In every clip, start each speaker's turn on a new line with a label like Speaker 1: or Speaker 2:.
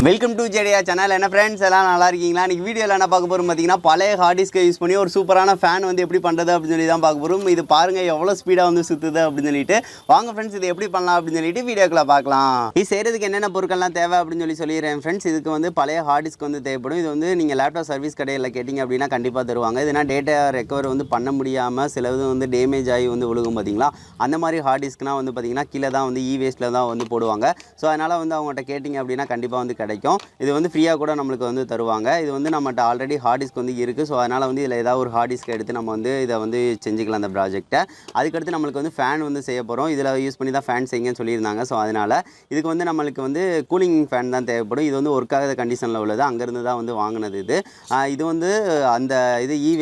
Speaker 1: Welcome to ஜெடியா channel. என்ன friends எல்லாம் நல்லா இருக்கீங்களா? இன்றைக்கி வீடியோவில் என்ன பார்க்க போகிறோம் பார்த்தீங்கன்னா, பழைய ஹார்ட் டிஸ்கை யூஸ் பண்ணி ஒரு சூப்பரான ஃபேன் வந்து எப்படி பண்ணுறது அப்படின்னு சொல்லி தான் பார்க்க போகிறோம். இது பாருங்கள் எவ்வளோ ஸ்பீடாக வந்து சுற்றுது அப்படின்னு சொல்லிட்டு. வாங்க ஃப்ரெண்ட்ஸ் இது எப்படி பண்ணலாம் அப்படின்னு சொல்லிட்டு வீடியோக்குள்ள பார்க்கலாம். இது செய்கிறதுக்கு என்னென்ன பொருட்கள்லாம் தேவை அப்படின்னு சொல்லிடுறேன் ஃப்ரெண்ட்ஸ். இதுக்கு வந்து பழைய ஹார்ட் டிஸ்க் வந்து தேவைப்படும். இது வந்து நீங்கள் லேப்டாப் சர்வீஸ் கடையில் கேட்டிங்க அப்படின்னா கண்டிப்பாக தருவாங்க. இதுனா டேட்டா ரெக்கவர் வந்து பண்ண முடியாமல் சிலது வந்து டேமேஜ் ஆகி வந்து விழுகும் பார்த்தீங்களா, அந்த மாதிரி ஹார்ட் டிஸ்க்னால் வந்து பார்த்தீங்கன்னா கீழே தான் வந்து வேஸ்ட்டில் தான் வந்து போடுவாங்க. ஸோ அதனால் வந்து அவங்கள்ட்ட கேட்டிங்க அப்படின்னா கண்டிப்பாக வந்து கிடைக்கும். இது வந்து ஃப்ரீயாக கூட நம்மளுக்கு வந்து தருவாங்க. இது வந்து நம்மகிட்ட ஆல்ரெடி ஹார்ட் டிஸ்க் வந்து இருக்குது. ஸோ அதனால் வந்து இதில் ஏதாவது ஒரு ஹார்ட் டிஸ்க் எடுத்து நம்ம வந்து இதை வந்து செஞ்சுக்கலாம் அந்த ப்ராஜெக்ட்டை. அதுக்கடுத்து நம்மளுக்கு வந்து ஃபேன் வந்து செய்ய போகிறோம். இதில் யூஸ் பண்ணி தான் ஃபேன் செய்யுங்கன்னு சொல்லியிருந்தாங்க. ஸோ அதனால் இதுக்கு வந்து நம்மளுக்கு வந்து கூலிங் ஃபேன் தான் தேவைப்படும். இது வந்து ஒர்க் ஆகாத கண்டிஷனில் உள்ளது. அங்கேருந்து தான் வந்து வாங்கினது இது. இது வந்து அந்த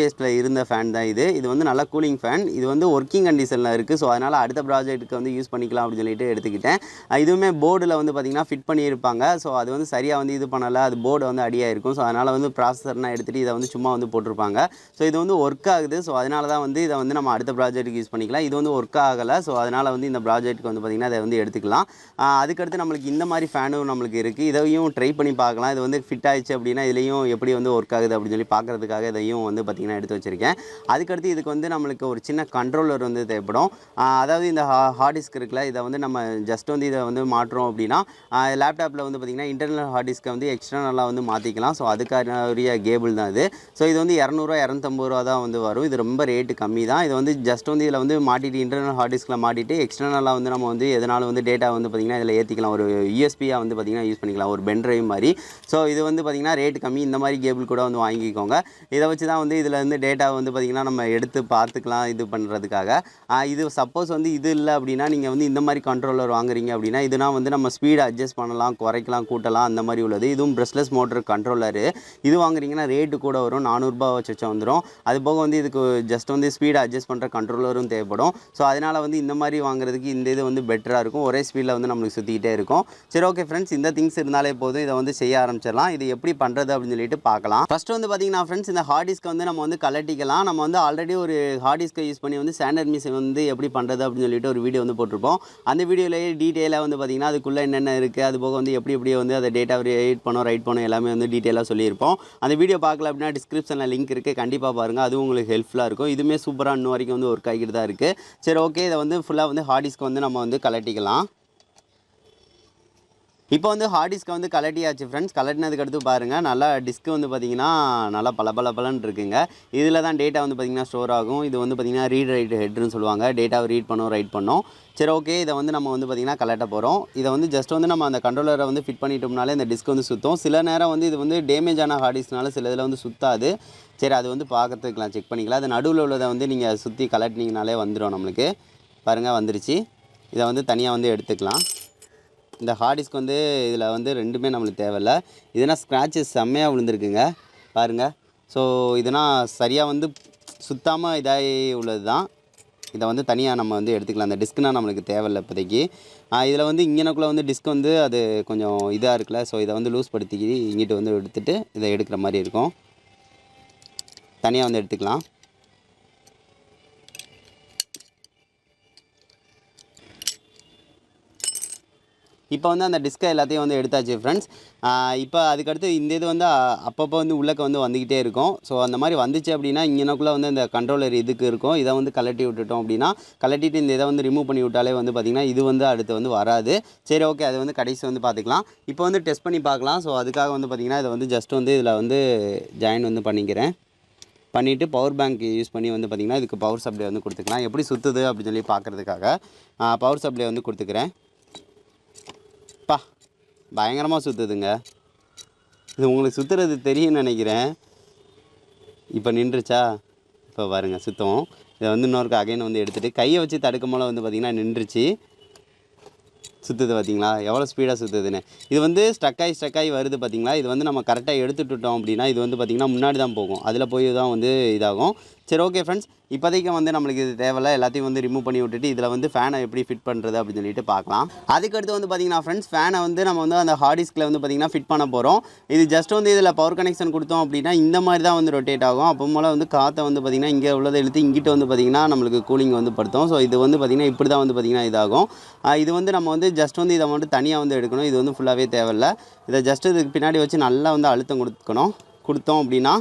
Speaker 1: வேஸ்ட்டில் இருந்த ஃபேன் தான் இது. இது வந்து நல்லா கூலிங் ஃபேன். இது வந்து ஒர்க்கிங் கண்டிஷனில் இருக்குது. ஸோ அதனால் அடுத்த ப்ராஜெக்ட்டுக்கு வந்து யூஸ் பண்ணிக்கலாம் அப்படின்னு சொல்லிட்டு எடுத்துக்கிட்டேன். இதுவுமே போர்டில் வந்து பார்த்திங்கன்னா ஃபிட் பண்ணியிருப்பாங்க. ஸோ அது வந்து சரியாக வந்து இது பண்ணலை, அது போர்டு வந்து அடியாக இருக்கும். ஸோ அதனால் வந்து ப்ராசஸர்னால் எடுத்துகிட்டு இதை வந்து சும்மா வந்து போட்டிருப்பாங்க. ஸோ இது வந்து ஒர்க் ஆகுது. ஸோ அதனால தான் வந்து இதை வந்து நம்ம அடுத்த ப்ராஜெக்ட்டுக்கு யூஸ் பண்ணிக்கலாம். இது வந்து ஒர்க் ஆகலை. ஸோ அதனால் வந்து இந்த ப்ராஜெக்ட்டுக்கு வந்து பார்த்திங்கன்னா அதை வந்து எடுத்துக்கலாம். அதுக்கடுத்து நம்மளுக்கு இந்த மாதிரி ஃபேனும் நம்மளுக்கு இருக்குது. இதையும் ட்ரை பண்ணி பார்க்கலாம். இது வந்து ஃபிட் ஆகிடுச்சு அப்படின்னா இதுலேயும் எப்படி வந்து ஒர்க் ஆகுது அப்படின்னு சொல்லி பார்க்குறதுக்காக இதையும் வந்து பார்த்திங்கன்னா எடுத்து வச்சுருக்கேன். அதுக்கடுத்து இதுக்கு வந்து நம்மளுக்கு ஒரு சின்ன கண்ட்ரோலர் வந்து தேவைப்படும். அதாவது இந்த ஹார்ட் டிஸ்க் இருக்குல்ல, இதை வந்து நம்ம ஜஸ்ட் வந்து இதை வந்து மாட்டுறோம் அப்படின்னா லேப்டாப்பில் வந்து பார்த்திங்கன்னா இன்டர்னல் ஹார்ட் டிஸ்க்கை வந்து எக்ஸ்டர்னலாக வந்து மாற்றிக்கலாம். ஸோ அதுக்கான கேபிள் தான் இது. ஸோ இது வந்து 200 250 தான் வந்து வரும். இது ரொம்ப ரேட்டு கம்மி தான். இது வந்து ஜஸ்ட் வந்து இதில் வந்து மாட்டிட்டு இன்டர்னல் ஹார்ட் டிஸ்கில் மாட்டிட்டு எக்ஸ்டர்னலாக வந்து நம்ம வந்து எதனாலும் வந்து டேட்டா வந்து பார்த்திங்கன்னா இதில் ஏற்றிக்கலாம். ஒரு யூஎஸ்பியாக வந்து பார்த்திங்கன்னா யூஸ் பண்ணிக்கலாம், ஒரு பென் ட்ரைவ் மாதிரி. ஸோ இது வந்து பார்த்திங்கன்னா ரேட்டு கம்மி. இந்த மாதிரி கேபிள் கூட வந்து வாங்கிக்கோங்க. இதை வச்சு தான் வந்து இதில் வந்து டேட்டா வந்து பார்த்திங்கன்னா நம்ம எடுத்து பார்த்துக்கலாம் இது பண்ணுறதுக்காக. இது சப்போஸ் வந்து இது இல்லை அப்படின்னா நீங்கள் வந்து இந்த மாதிரி கண்ட்ரோலர் வாங்குறீங்க அப்படின்னா இதுனா வந்து நம்ம ஸ்பீடை அட்ஜஸ்ட் பண்ணலாம், குறைக்கலாம், கூட்டலாம், அந்த மாதிரி உள்ளது. இதுவும் ப்ரெஷ்லெஸ் மோட்டர் கண்ட்ரோலரு. இது வாங்குறீங்கன்னா ரேட்டு கூட வரும், 400 வச்சு வந்துடும். அது போக வந்து இதுக்கு ஜஸ்ட் வந்து ஸ்பீடை அட்ஜஸ்ட் பண்ணுற கண்ட்ரோலரும் தேவைப்படும். ஸோ அதனால் வந்து இந்த மாதிரி வாங்குறதுக்கு இந்த இது வந்து பெட்டராக இருக்கும். ஒரே ஸ்பீடில் வந்து நம்மளுக்கு சுற்றிக்கிட்டே இருக்கும். சரி, ஓகே ஃப்ரெண்ட்ஸ், இந்த திங்ஸ் இருந்தாலே போதும். இதை வந்து செய்ய ஆரம்பிச்சிடலாம். இது எப்படி பண்ணுறது அப்படின்னு சொல்லிட்டு பார்க்கலாம். ஃபஸ்ட்டு வந்து பார்த்திங்கன்னா ஃப்ரெண்ட்ஸ், இந்த ஹார்ட் டிஸ்க்கை வந்து நம்ம வந்து கலட்டிக்கலாம். நம்ம வந்து ஆல்ரெடி ஒரு ஹார்ட் டிஸ்க்கை யூஸ் பண்ணி வந்து ஸ்டாண்டர்ட் மிஷின் வந்து எப்படி பண்ணுறது அப்படின்னு சொல்லிட்டு ஒரு வீடியோ வந்து போட்டிருப்போம். அந்த வீடியோலேயே டீட்டெயிலாக வந்து பார்த்திங்கன்னா அதுக்குள்ளே என்னென்ன இருக்குது, அது போக வந்து எப்படி வந்து அதை டேட்டா ரைட் பண்ணோம் எல்லாமே வந்து டீட்டெயிலாக சொல்லியிருப்போம். அந்த வீடியோ பார்க்கல அப்படின்னா டிஸ்கிரிப்ஷனில் லிங்க் இருக்குது, கண்டிப்பாக பாருங்கள். அதுவும் உங்களுக்கு ஹெல்ப்ஃபுல்லாக இருக்கும். இதுவுமே சூப்பராக இன்னும் வரைக்கும் வந்து ஒர்க் ஆகிட்டு தான் இருக்குது. சரி, ஓகே, இதை வந்து ஃபுல்லாக வந்து ஹார்ட் டிஸ்க் வந்து நம்ம வந்து கலட்டிக்கலாம். இப்போ வந்து ஹார்ட் டிஸ்க்கை வந்து கலட்டியாச்சு ஃப்ரெண்ட்ஸ். கலட்டினதுக்கு அடுத்து பாருங்கள், நல்லா டிஸ்க்கு வந்து பார்த்திங்கன்னா நல்லா பலன்னு இருக்குங்க. இதில் தான் டேட்டா வந்து பார்த்திங்கன்னா ஸ்டோர் ஆகும். இது வந்து பார்த்திங்கன்னா ரீட் ரைட் ஹெட்னு சொல்லுவாங்க. டேட்டாவை ரைட் பண்ணோம். சரி, ஓகே, இதை வந்து நம்ம வந்து பார்த்திங்கன்னா கலட்ட போகிறோம். இதை வந்து ஜஸ்ட் வந்து நம்ம அந்த கண்ட்ரோலரை வந்து ஃபிட் பண்ணிட்டோம்னாலே இந்த டிஸ்க் வந்து சுற்றும். சில நேரம் வந்து இது வந்து டேமேஜ் ஆன ஹார்ட் டிஸ்க்னால சில இதில் வந்து சுற்றாது. சரி, அது வந்து பார்க்கறதுக்கலாம், செக் பண்ணிக்கலாம். அது நடுவில் உள்ளதை வந்து நீங்கள் சுற்றி கலட்டினீங்கனாலே வந்துடும். நம்மளுக்கு பாருங்கள் வந்துருச்சு. இதை வந்து தனியாக வந்து எடுத்துக்கலாம். இந்த ஹார்ட் டிஸ்க் வந்து இதில் வந்து ரெண்டுமே நம்மளுக்கு தேவையில்ல. இதுனா ஸ்க்ராட்சஸ் செம்மையாக விழுந்துருக்குங்க பாருங்கள். ஸோ இதனால் சரியாக வந்து சுத்தாமல் இதாகி உள்ளது தான். இதை வந்து தனியாக நம்ம வந்து எடுத்துக்கலாம். அந்த டிஸ்க்னால் நம்மளுக்கு தேவையில்லை இப்போதைக்கு. இதில் வந்து இங்கனக்குள்ளே வந்து டிஸ்க் வந்து அது கொஞ்சம் இதாக இருக்குல்ல. ஸோ இதை வந்து லூஸ் படுத்தி இங்கிட்டு வந்து எடுத்துகிட்டு இதை எடுக்கிற மாதிரி இருக்கும். தனியாக வந்து எடுத்துக்கலாம். இப்போ வந்து அந்த டிஸ்கை எல்லாத்தையும் வந்து எடுத்தாச்சு ஃப்ரெண்ட்ஸ். இப்போ அதுக்கடுத்து இந்த இது வந்து அப்பப்போ வந்து உள்ளக்க வந்து வந்துக்கிட்டே இருக்கும். ஸோ அந்த மாதிரி வந்துச்சு அப்படின்னா இங்கனக்குள்ளே வந்து இந்த கண்ட்ரோலர் இதுக்கு இருக்கும். இதை வந்து கலட்டி விட்டுட்டோம் அப்படின்னா, கலட்டிட்டு இந்த இதை வந்து ரிமூவ் பண்ணி விட்டாலே வந்து பார்த்திங்கன்னா இது வந்து அடுத்து வந்து வராது. சரி, ஓகே, அது வந்து கடைசி வந்து பார்த்துக்கலாம். இப்போ வந்து டெஸ்ட் பண்ணி பார்க்கலாம். ஸோ அதுக்காக வந்து பார்த்திங்கன்னா இதை வந்து ஜஸ்ட் வந்து இதில் வந்து ஜாயின் வந்து பண்ணிக்கிறேன். பண்ணிவிட்டு பவர் பேங்க் யூஸ் பண்ணி வந்து பார்த்திங்கன்னா இதுக்கு பவர் சப்ளை வந்து கொடுத்துக்கலாம். எப்படி சுற்றுது அப்படின்னு சொல்லி பார்க்குறதுக்காக பவர் சப்ளை வந்து கொடுத்துக்கிறேன். பயங்கரமாக சுற்றுதுங்க. இது உங்களுக்கு சுற்றுறது தெரியும்னு நினைக்கிறேன். இப்போ நின்றுச்சா? இப்போ பாருங்கள் சுத்தம். இதை வந்து இன்னொருக்கு அகைன் வந்து எடுத்துகிட்டு கையை வச்சு தடுக்கும் போல் வந்து பார்த்திங்கன்னா நின்றுச்சு. சுற்றுது பார்த்திங்களா எவ்வளோ ஸ்பீடாக சுற்றுதுன்னு. இது வந்து ஸ்ட்ரக்காகி வருது பார்த்திங்களா. இது வந்து நம்ம கரெக்டாக எடுத்துட்டோம் அப்படின்னா இது வந்து பார்த்திங்கன்னா முன்னாடி தான் போகும். அதில் போய் தான் வந்து இதாகும். சரி ஓகே ஃப்ரெண்ட்ஸ், இப்போதைக்கு வந்து நம்மளுக்கு இது தேவையில்ல, எல்லாத்தையும் வந்து ரிமூவ் பண்ணி விட்டுட்டு இதில் வந்து ஃபேனை எப்படி ஃபிட் பண்ணுறது அப்படின்னு சொல்லிட்டு பார்க்கலாம். அதுக்கடுத்து வந்து பார்த்திங்கன்னா ஃப்ரெண்ட்ஸ், ஃபேனை வந்து நம்ம வந்து அந்த ஹார்ட் டிஸ்கில் வந்து பார்த்திங்கன்னா ஃபிட் பண்ண போகிறோம். இது ஜஸ்ட் வந்து இதில் பவர் கனெக்ஷன் கொடுத்தோம் அப்படின்னா இந்த மாதிரி தான் வந்து ரொட்டேட் ஆகும். அப்போ போல் வந்து காற்றை வந்து பார்த்திங்கன்னா இங்கே உள்ளதை இழுத்து இங்கிட்ட வந்து பார்த்திங்கன்னா நம்மளுக்கு கூலிங் வந்து படுத்தும். ஸோ இது வந்து பார்த்திங்கன்னா இப்படி தான் வந்து பார்த்திங்கன்னா இதாகும். இது வந்து நம்ம வந்து ஜஸ்ட் வந்து இதை வந்து தனியாக வந்து எடுக்கணும். இது வந்து ஃபுல்லாகவே தேவையில்லை. இதை ஜஸ்ட் இதுக்கு பின்னாடி வச்சு நல்லா வந்து அழுத்தம் கொடுத்தோம் அப்படின்னா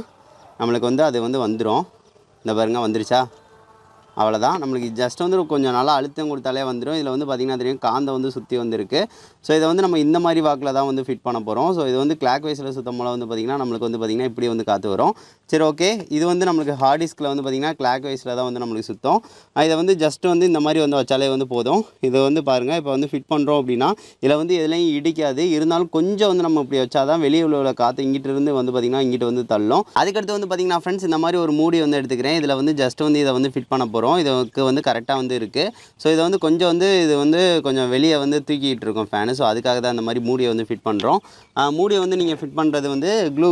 Speaker 1: நம்மளுக்கு வந்து அது வந்து வந்துடும். இந்த பாருங்க வந்துருச்சா, அவ்வளோதான். நம்மளுக்கு ஜஸ்ட் வந்து கொஞ்சம் நல்லா அழுத்தம் கொடுத்தாலே வந்துடும். இதில் வந்து பார்த்திங்கன்னா தெரியும் காந்தம் வந்து சுற்றி வந்துருக்கு. ஸோ இதை வந்து நம்ம இந்த மாதிரி வாக்கில் தான் வந்து ஃபிட் பண்ண போகிறோம். ஸோ இது வந்து கிளாக் வைஸில் சுத்தம் போல் வந்து பார்த்திங்கன்னா நம்மளுக்கு வந்து பார்த்திங்கன்னா இப்படி வந்து காற்று வரும். சரி ஓகே, இது வந்து நம்மளுக்கு ஹார்ட் டிஸ்கில் வந்து பார்த்திங்கன்னா கிளாக் வைஸில் தான் வந்து நம்மளுக்கு சுத்தம். இதை வந்து ஜஸ்ட் வந்து இந்த மாதிரி வந்து வச்சாலே வந்து போதும். இதை வந்து பாருங்கள், இப்போ வந்து ஃபிட் பண்ணுறோம் அப்படின்னா இதில் வந்து எதுலையும் இடிக்காது. இருந்தாலும் கொஞ்சம் வந்து நம்ம இப்படி வச்சா தான் வெளியே உள்ள காற்று இங்கிட்ட இருந்து வந்து பார்த்திங்கன்னா இங்கிட்ட வந்து தள்ளும். அதுக்கடுத்து வந்து பார்த்திங்கன்னா ஃப்ரெண்ட்ஸ், இந்த மாதிரி ஒரு மூடி வந்து எடுத்துக்கிறேன். இதில் வந்து ஜஸ்ட் வந்து இதை வந்து ஃபிட் பண்ண போகிறோம். இதுக்கு வந்து கரெக்டாக வந்து இருக்குது. ஸோ இதை வந்து கொஞ்சம் வந்து இது வந்து கொஞ்சம் வெளியே வந்து தூக்கிட்டு இருக்கும் ஃபேனு. ஸோ அதுக்காக தான் இந்த மாதிரி மூடியை வந்து ஃபிட் பண்ணுறோம். மூடியை வந்து நீங்கள் ஃபிட் பண்ணுறது வந்து க்ளூ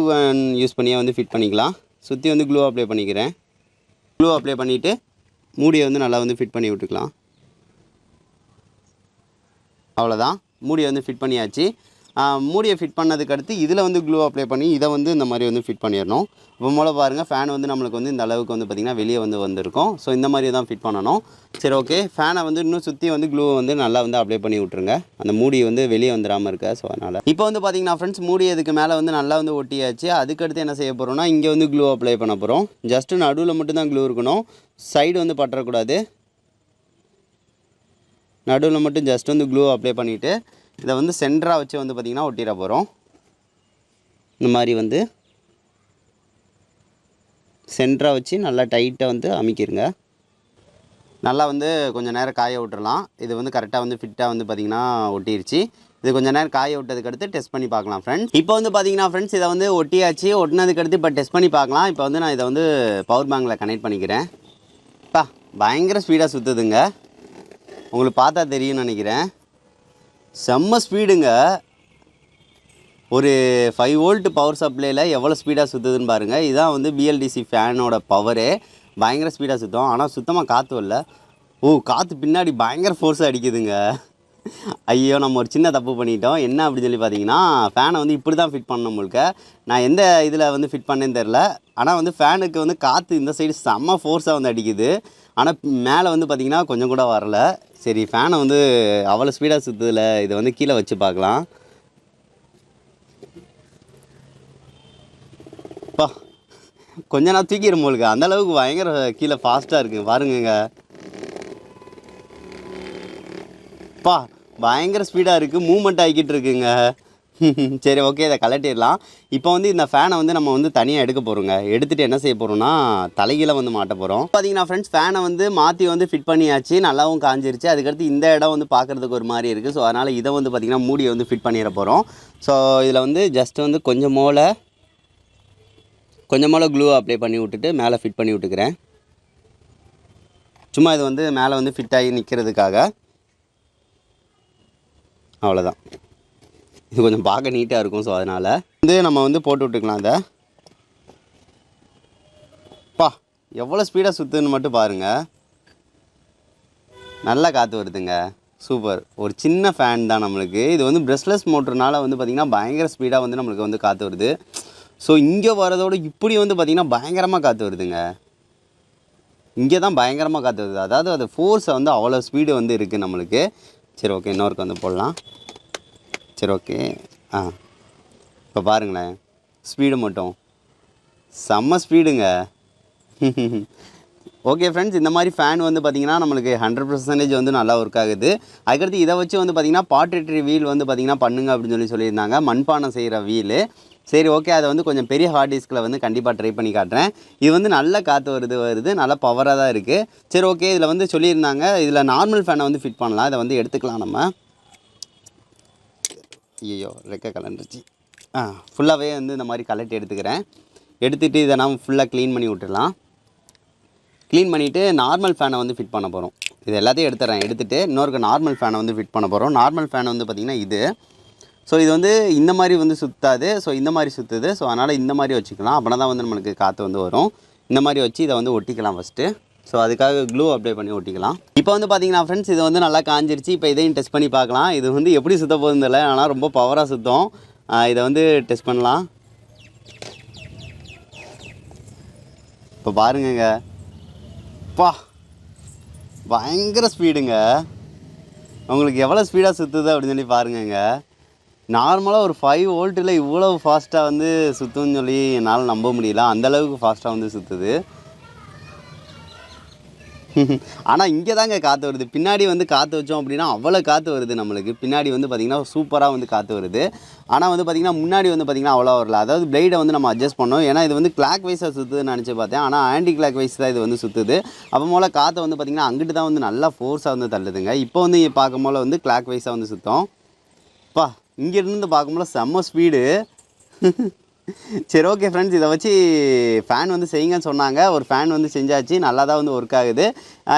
Speaker 1: யூஸ் பண்ணியே வந்து ஃபிட் பண்ணிக்கலாம். சுற்றி வந்து க்ளூ அப்ளை பண்ணிக்கிறேன். க்ளூ அப்ளை பண்ணிவிட்டு மூடியை வந்து நல்லா வந்து ஃபிட் பண்ணி விட்டுக்கலாம். அவ்வளோதான், மூடியை வந்து ஃபிட் பண்ணியாச்சு. மூடியை ஃபிட் பண்ணதுக்கு அடுத்து இதில் வந்து க்ளூ அப்ளை பண்ணி இதை வந்து இந்த மாதிரி வந்து ஃபிட் பண்ணிடணும். இப்போ மூலம் பாருங்கள், ஃபேன் வந்து நம்மளுக்கு வந்து இந்த அளவுக்கு வந்து பார்த்திங்கன்னா வெளியே வந்து வந்திருக்கும். ஸோ இந்த மாதிரி தான் ஃபிட் பண்ணணும். சரி ஓகே, ஃபேனை வந்து இன்னும் சுற்றி வந்து க்ளூ வந்து நல்லா வந்து அப்ளை பண்ணி விட்ருங்க. அந்த மூடி வந்து வெளியே வந்துடாமல் இருக்க. ஸோ அதனால் இப்போ வந்து பார்த்திங்கன்னா ஃப்ரெண்ட்ஸ், மூடி இதுக்கு மேலே வந்து நல்லா வந்து ஒட்டியாச்சு. அதுக்கடுத்து என்ன செய்ய போகிறோம்னா இங்கே வந்து க்ளூ அப்ளை பண்ண போகிறோம். ஜஸ்ட்டு நடுவில் மட்டும்தான் க்ளூ இருக்கணும். சைடு வந்து பற்றக்கூடாது. நடுவில் மட்டும் ஜஸ்ட் வந்து க்ளூ அப்ளை பண்ணிவிட்டு இதை வந்து சென்டராக வச்சு வந்து பார்த்திங்கன்னா ஒட்டிட போகிறோம். இந்த மாதிரி வந்து சென்டராக வச்சு நல்லா டைட்டாக வந்து அமைக்கிருங்க. நல்லா வந்து கொஞ்சம் நேரம் காய விட்டுறலாம். இது வந்து கரெக்டாக வந்து ஃபிட்டாக வந்து பார்த்திங்கன்னா ஒட்டிருச்சு. இது கொஞ்சம் நேரம் காய விட்டதுக்கடுத்து டெஸ்ட் பண்ணி பார்க்கலாம் ஃப்ரெண்ட்ஸ். இப்போ வந்து பார்த்திங்கன்னா ஃப்ரெண்ட்ஸ், இதை வந்து ஒட்டியாச்சு. ஒட்டினதுக்கடுத்து இப்போ டெஸ்ட் பண்ணி பார்க்கலாம். இப்போ வந்து நான் இதை வந்து பவர் பேங்கில் கனெக்ட் பண்ணிக்கிறேன். பயங்கர ஸ்பீடாக சுற்றுதுங்க. உங்களுக்கு பார்த்தா தெரியும்னு நினைக்கிறேன். செம்ம ஸ்பீடுங்க. ஒரு 5 வோல்ட் பவர் சப்ளையில் எவ்வளோ ஸ்பீடாக சுற்றுதுன்னு பாருங்கள். இதுதான் வந்து பிஎல்டிசி ஃபேனோட பவரே. பயங்கர ஸ்பீடாக சுற்றும். ஆனால் சுத்தமாக காற்று இல்லை. காற்று பின்னாடி பயங்கர ஃபோர்ஸாக அடிக்குதுங்க. ஐயோ, நம்ம ஒரு சின்ன தப்பு பண்ணிட்டோம். என்ன அப்படின்னு சொல்லி பார்த்தீங்கன்னா, ஃபேனை வந்து இப்படி தான் ஃபிட் பண்ணணும் முழுக்க. நான் எந்த இதில் வந்து ஃபிட் பண்ணேன்னு தெரில. ஆனால் வந்து ஃபேனுக்கு வந்து காற்று இந்த சைடு செம்ம ஃபோர்ஸாக வந்து அடிக்குது. ஆனால் மேலே வந்து பார்த்திங்கன்னா கொஞ்சம் கூட வரல. சரி, ஃபேனை வந்து அவ்வளோ ஸ்பீடாக சுற்றுதில்ல, இதை வந்து கீழே வச்சு பார்க்கலாம். கொஞ்ச நாள் தூக்கிடும் போலுக்கு, அந்தளவுக்கு பயங்கர கீழே ஃபாஸ்ட்டாக இருக்குது பாருங்க. பயங்கர ஸ்பீடாக இருக்குது, மூவ்மெண்ட் ஆகிக்கிட்டு இருக்குங்க. சரி ஓகே, இதை கலட்டிடலாம். இப்போ வந்து இந்த ஃபேனை வந்து நம்ம வந்து தனியாக எடுக்க போகிறோங்க. எடுத்துகிட்டு என்ன செய்ய போகிறோம்னா தலைகீழ வந்து மாட்ட போகிறோம். பார்த்தீங்கன்னா ஃப்ரெண்ட்ஸ், ஃபேனை வந்து மாற்றி வந்து ஃபிட் பண்ணியாச்சு. நல்லாவும் காஞ்சிருச்சு. அதுக்கடுத்து இந்த இடம் வந்து பார்க்குறதுக்கு ஒரு மாதிரி இருக்குது. ஸோ அதனால் இதை வந்து பார்த்திங்கன்னா மூடியை வந்து ஃபிட் பண்ணிட போகிறோம். ஸோ இதில் வந்து ஜஸ்ட் வந்து கொஞ்சம் போல் க்ளூ அப்ளை பண்ணி விட்டுட்டு மேலே ஃபிட் பண்ணி விட்டுக்கிறேன். சும்மா இது வந்து மேலே வந்து ஃபிட் ஆகி நிற்கிறதுக்காக. அவ்வளோதான். இது கொஞ்சம் பார்க்க நீட்டாக இருக்கும். ஸோ அதனால் வந்து நம்ம வந்து போட்டு விட்டுக்கலாம். அதை எவ்வளோ ஸ்பீடாக சுற்றுன்னு மட்டும் பாருங்கள். நல்லா காற்று வருதுங்க. சூப்பர். ஒரு சின்ன ஃபேன் தான் நம்மளுக்கு. இது வந்து ப்ரெஷ்லெஸ் மோட்டர்னால வந்து பார்த்திங்கன்னா பயங்கர ஸ்பீடாக வந்து நம்மளுக்கு வந்து காற்று வருது. ஸோ இங்கே வரதோடு இப்படி வந்து பார்த்திங்கன்னா பயங்கரமாக காற்று வருதுங்க. இங்கே தான் பயங்கரமாக காற்று வருது. அதாவது அது ஃபோர்ஸை வந்து அவ்வளோ ஸ்பீடு வந்து இருக்குது நம்மளுக்கு. சரி ஓகே, இன்னொருக்கு வந்து போடலாம். சரி ஓகே. இப்போ பாருங்களேன், ஸ்பீடு மட்டும் செம்ம ஸ்பீடுங்க. ஓகே ஃப்ரெண்ட்ஸ், இந்த மாதிரி ஃபேன் வந்து பார்த்திங்கன்னா நம்மளுக்கு 100% வந்து நல்லா ஒர்க் ஆகுது. அதுக்கடுத்து இதை வச்சு வந்து பார்த்திங்கன்னா பாட்ரேட்டரி வீல் வந்து பார்த்திங்கன்னா பண்ணுங்க அப்படின்னு சொல்லியிருந்தாங்க. மண்பானை செய்கிற வீலு. சரி ஓகே, அதை வந்து கொஞ்சம் பெரிய ஹார்ட் டிஸ்கில் வந்து கண்டிப்பாக ட்ரை பண்ணி காட்டுறேன். இது வந்து நல்ல காற்று வருது, நல்லா பவராக தான் இருக்குது. சரி ஓகே, இதில் வந்து சொல்லியிருந்தாங்க இதில் நார்மல் ஃபேனை வந்து ஃபிட் பண்ணலாம். இதை வந்து எடுத்துக்கலாம் நம்ம. ஐயோ, ரெக்க கலண்டுருச்சு. ஃபுல்லாகவே வந்து இந்த மாதிரி கலட்டி எடுத்துக்கிறேன். எடுத்துகிட்டு இதை நம்ம ஃபுல்லாக க்ளீன் பண்ணி விட்டுடலாம். க்ளீன் பண்ணிவிட்டு நார்மல் ஃபேனை வந்து ஃபிட் பண்ண போகிறோம். இது எல்லாத்தையும் எடுத்துகிட்டு இன்னொரு நார்மல் ஃபேனை வந்து ஃபிட் பண்ண போகிறோம். நார்மல் ஃபேனை வந்து பார்த்திங்கன்னா இது. ஸோ இது வந்து இந்த மாதிரி வந்து சுற்றாது. ஸோ இந்த மாதிரி சுற்றுது. ஸோ அதனால் இந்த மாதிரி வச்சுக்கலாம். அப்படின்னா தான் வந்து நம்மளுக்கு காற்று வந்து வரும். இந்த மாதிரி வச்சு இதை வந்து ஒட்டிக்கலாம் ஃபஸ்ட்டு. ஸோ அதுக்காக க்ளூ அப்ளை பண்ணி ஒட்டிக்கலாம். இப்போ வந்து பார்த்தீங்கன்னா ஃப்ரெண்ட்ஸ் இது வந்து நல்லா காஞ்சிருச்சு. இப்போ இதையும் டெஸ்ட் பண்ணி பார்க்கலாம். இது வந்து எப்படி சுத்த போகுதுன்னு தெரியல, ஆனால் ரொம்ப பவராக சுத்தம். இதை வந்து டெஸ்ட் பண்ணலாம். இப்போ பாருங்கங்க, பா பயங்கர ஸ்பீடுங்க. உங்களுக்கு எவ்வளோ ஸ்பீடாக சுற்றுது அப்படின்னு சொல்லி பாருங்கங்க. நார்மலாக ஒரு 5 வோல்ட்டில் இவ்வளோ ஃபாஸ்ட்டாக வந்து சுற்றுன்னு சொல்லி என்னால் நம்ப முடியல. அந்தளவுக்கு ஃபாஸ்ட்டாக வந்து சுற்றுது. ஆனால் இங்கே தாங்க காற்று வருது. பின்னாடி வந்து காற்று வச்சோம் அப்படின்னா அவ்வளோ காற்று வருது நம்மளுக்கு. பின்னாடி வந்து பார்த்திங்கன்னா சூப்பராக வந்து காற்று வருது. ஆனால் வந்து பார்த்திங்கன்னா முன்னாடி வந்து பார்த்திங்கன்னா அவ்வளோ வரல. அதாவது பிளேடை வந்து நம்ம அட்ஜஸ்ட் பண்ணோம். ஏன்னா இது வந்து கிளாக் வைஸாக சுற்றுதுன்னு நினச்சி பார்த்தேன். ஆனால் ஆன்டி கிளாக் வைஸ் தான் இது வந்து சுற்றுது. அப்போ போல் காற்றை வந்து பார்த்திங்கன்னா அங்கிட்டு தான் வந்து நல்லா ஃபோர்ஸாக வந்து தள்ளுதுங்க. இப்போ வந்து பார்க்கும் போல் வந்து கிளாக் வைஸாக வந்து சுத்தம். பா இங்கேருந்து பார்க்கும்போது செம்ம ஸ்பீடு. சரி ஓகே ஃப்ரெண்ட்ஸ், இதை வச்சு ஃபேன் வந்து செய்யுங்கன்னு சொன்னாங்க. ஒரு ஃபேன் வந்து செஞ்சாச்சு. நல்லா தான் வந்து ஒர்க் ஆகுது.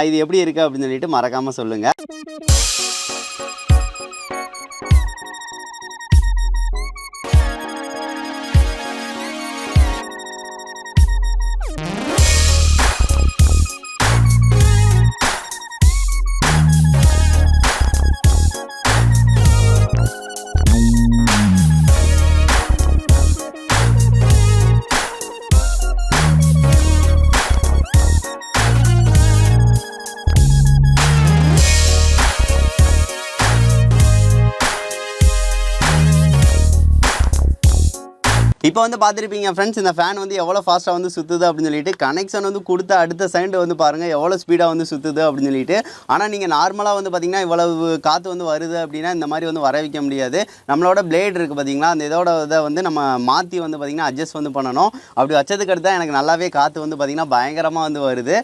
Speaker 1: இது எப்படி இருக்குது அப்படின்னு சொல்லிட்டு மறக்காமல் சொல்லுங்கள். இப்போ வந்து பார்த்துருப்பீங்க ஃப்ரெண்ட்ஸ், இந்த ஃபேன் வந்து எவ்வளோ ஃபாஸ்ட்டாக வந்து சுற்றுது அப்படின்னு சொல்லிட்டு. கனெக்ஷன் வந்து கொடுத்த அடுத்த செகண்ட் வந்து பாருங்கள் எவ்வளோ ஸ்பீடாக வந்து சுற்றுது அப்படின்னு சொல்லிட்டு. ஆனால் நீங்கள் நார்மலாக வந்து பார்த்திங்கன்னா இவ்வளவு காற்று வந்து வருது அப்படின்னா இந்த மாதிரி வந்து வர வைக்க முடியாது. நம்மளோட பிளேட் இருக்குது பார்த்திங்களா, அந்த இதோட இதை வந்து நம்ம மாற்றி வந்து பார்த்திங்கன்னா அட்ஜஸ்ட் வந்து பண்ணணும். அப்படி வச்சதுக்கு அடுத்து எனக்கு நல்லாவே காற்று வந்து பார்த்திங்கன்னா பயங்கரமாக வந்து வருது.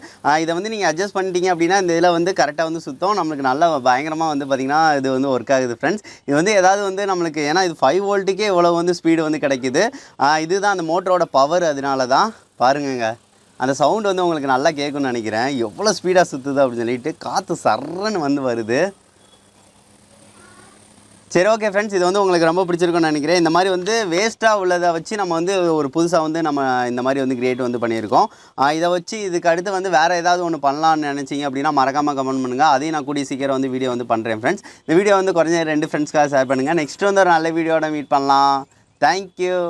Speaker 1: இதை வந்து நீங்கள் அட்ஜஸ்ட் பண்ணிட்டீங்க அப்படின்னா இந்த இதில் வந்து கரெக்டாக வந்து சுத்தம். நம்மளுக்கு நல்லா பயங்கரமாக வந்து பார்த்திங்கன்னா இது வந்து ஒர்க் ஆகுது ஃப்ரெண்ட்ஸ். இது வந்து ஏதாவது வந்து நம்மளுக்கு, ஏன்னா இது 5 வோல்ட்டுக்கே இவ்வளோ வந்து ஸ்பீடு வந்து கிடைக்குது. இதுதான் அந்த மோட்டரோட பவர். அதனால தான் பாருங்கங்க, அந்த சவுண்டு வந்து உங்களுக்கு நல்லா கேட்கும்னு நினைக்கிறேன். எவ்வளோ ஸ்பீடாக சுற்றுது அப்படின்னு சொல்லிட்டு காற்று சர்றன்னு வந்து வருது. சரி ஓகே ஃப்ரெண்ட்ஸ், இது வந்து உங்களுக்கு ரொம்ப பிடிச்சிருக்குன்னு நினைக்கிறேன். இந்த மாதிரி வந்து வேஸ்ட்டாக உள்ளதை வச்சு நம்ம வந்து ஒரு புதுசாக வந்து நம்ம இந்த மாதிரி வந்து கிரியேட் வந்து பண்ணியிருக்கோம். இதை வச்சு இதுக்கு அடுத்து வந்து வேறு ஏதாவது ஒன்று பண்ணலான்னு நினச்சிங்க அப்படின்னா மறக்காமல் கமெண்ட் பண்ணுங்கள். அதையும் நான் கூடிய சீக்கிரம் வந்து வீடியோ வந்து பண்ணுறேன் ஃப்ரெண்ட்ஸ். இந்த வீடியோ வந்து குறைஞ்ச 2 ஃப்ரெண்ட்ஸ்க்காக ஷேர் பண்ணுங்கள். நெக்ஸ்ட் வந்து ஒரு நல்ல வீடியோட மீட் பண்ணலாம். தேங்க்யூ.